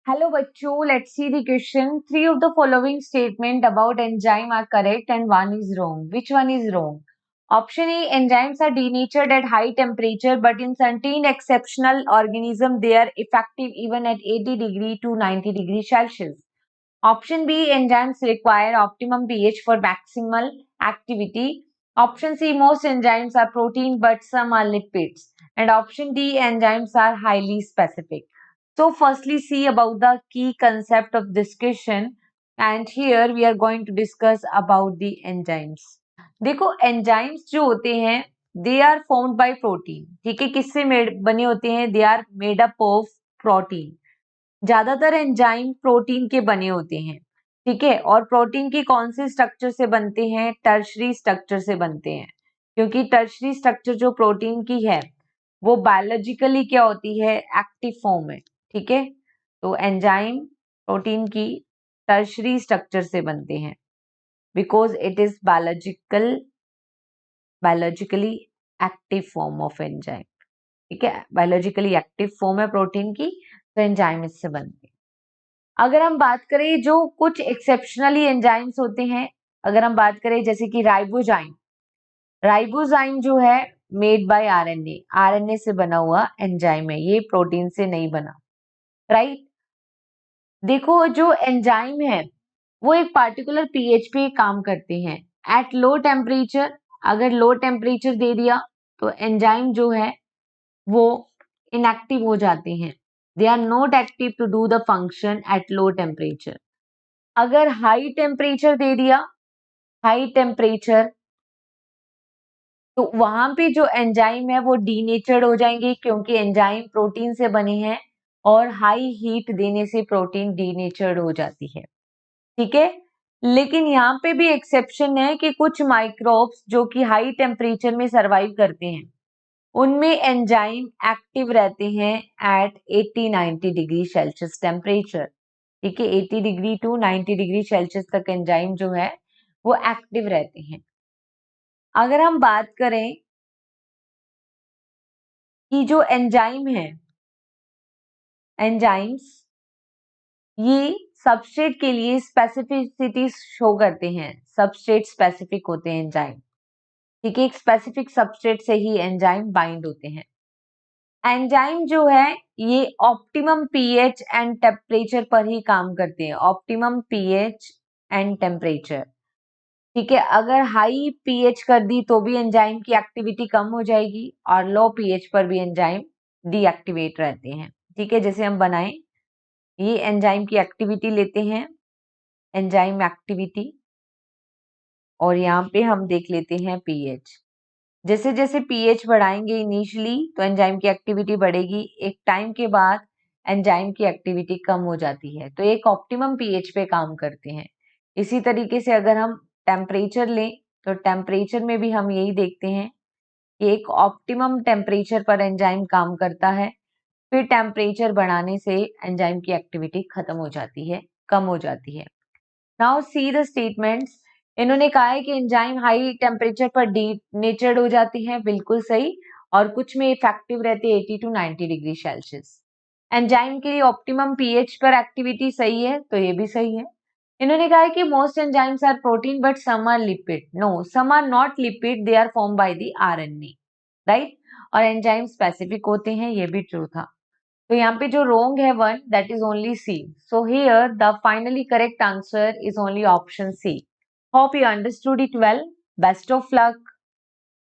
Hello बच्चों, let's see the question. Three of the following statement about enzyme are correct and one is wrong. Which one is wrong? Option A, enzymes are denatured at high temperature, but in certain exceptional organisms they are effective even at 80 degree to 90 degree Celsius. Option B, enzymes require optimum pH for maximal activity. Option C, most enzymes are protein but some are lipids. And option D, enzymes are highly specific. So firstly see about the key concept of discussion, and here we are going to discuss about the enzymes. देखो enzymes जो होते हैं they are formed by protein. ठीक है, किससे बने होते हैं? They are made up of protein. ज्यादातर एंजाइम प्रोटीन के बने होते हैं, ठीक है। और प्रोटीन की कौन से स्ट्रक्चर से बनते हैं? टर्शरी स्ट्रक्चर से बनते हैं, क्योंकि टर्शरी स्ट्रक्चर जो प्रोटीन की है वो बायोलॉजिकली क्या होती है? एक्टिव फॉर्म है, ठीक है। तो एंजाइम प्रोटीन की टर्शरी स्ट्रक्चर से बनते हैं because it is biologically active form of enzyme, ठीक है। बायोलॉजिकली एक्टिव फॉर्म है प्रोटीन की, तो एंजाइम इससे बनते हैं। अगर हम बात करें जो कुछ एक्सेप्शनली एंजाइम्स होते हैं, अगर हम बात करें जैसे कि राइबोजाइम जो है मेड बाय आरएनए से बना हुआ एंजाइम है, ये प्रोटीन से नहीं बना, राइट। देखो जो एंजाइम है वो एक पार्टिकुलर पीएच पे काम करते हैं। एट लो टेम्परेचर, अगर लो टेम्परेचर दे दिया तो एंजाइम जो है वो इनएक्टिव हो जाते हैं। They are not active to do the function at low temperature. अगर हाई टेम्परेचर दे दिया, हाई टेम्परेचर, तो वहां पे जो एंजाइम है वो डीनेचर्ड हो जाएंगे, क्योंकि एंजाइम प्रोटीन से बने हैं और हाई हीट देने से प्रोटीन डीनेचर्ड हो जाती है, ठीक है। लेकिन यहाँ पे भी एक्सेप्शन है कि कुछ माइक्रोब्स जो कि हाई टेम्परेचर में सरवाइव करते हैं उनमें एंजाइम एक्टिव रहते हैं एट 80-90 डिग्री सेल्सियस टेम्परेचर, ठीक है। 80 डिग्री टू 90 डिग्री सेल्सियस तक एंजाइम जो है वो एक्टिव रहते हैं। अगर हम बात करें कि जो एंजाइम है, एंजाइम्स ये सबस्ट्रेट के लिए स्पेसिफिसिटी शो करते हैं, सबस्ट्रेट स्पेसिफिक होते हैं एंजाइम, ठीक है। एक स्पेसिफिक सबस्ट्रेट से ही एंजाइम बाइंड होते हैं। एंजाइम जो है ये ऑप्टिमम पीएच एंड टेम्परेचर पर ही काम करते हैं, ऑप्टिमम पीएच एंड टेम्परेचर, ठीक है। अगर हाई पीएच कर दी तो भी एंजाइम की एक्टिविटी कम हो जाएगी और लो पीएच पर भी एंजाइम डीएक्टिवेट रहते हैं, ठीक है। जैसे हम बनाएं, ये एंजाइम की एक्टिविटी लेते हैं, एंजाइम एक्टिविटी, और यहाँ पे हम देख लेते हैं पीएच। जैसे जैसे पीएच बढ़ाएंगे इनिशियली तो एंजाइम की एक्टिविटी बढ़ेगी, एक टाइम के बाद एंजाइम की एक्टिविटी कम हो जाती है, तो एक ऑप्टिमम पीएच पे काम करते हैं। इसी तरीके से अगर हम टेम्परेचर लें तो टेम्परेचर में भी हम यही देखते हैं कि एक ऑप्टिमम टेम्परेचर पर एंजाइम काम करता है, फिर टेम्परेचर बढ़ाने से एंजाइम की एक्टिविटी खत्म हो जाती है, कम हो जाती है। Now see the statements. इन्होंने कहा है कि एंजाइम हाई टेम्परेचर पर डीनेचर्ड हो जाती हैं, बिल्कुल सही, और कुछ में इफेक्टिव रहते हैं 80 टू 90 डिग्री सेल्सियस। एंजाइम के लिए ऑप्टिमम पीएच पर एक्टिविटी सही है, तो ये भी सही है। इन्होंने कहा है कि most enzymes are protein but some are lipid. No, some are not lipid, they are form by the RNA, right. और एंजाइम स्पेसिफिक होते हैं, ये भी ट्रू था। तो यहाँ पे जो wrong है one, that is only C. So here the finally correct answer is only option C. Hope you understood it well. Best of luck.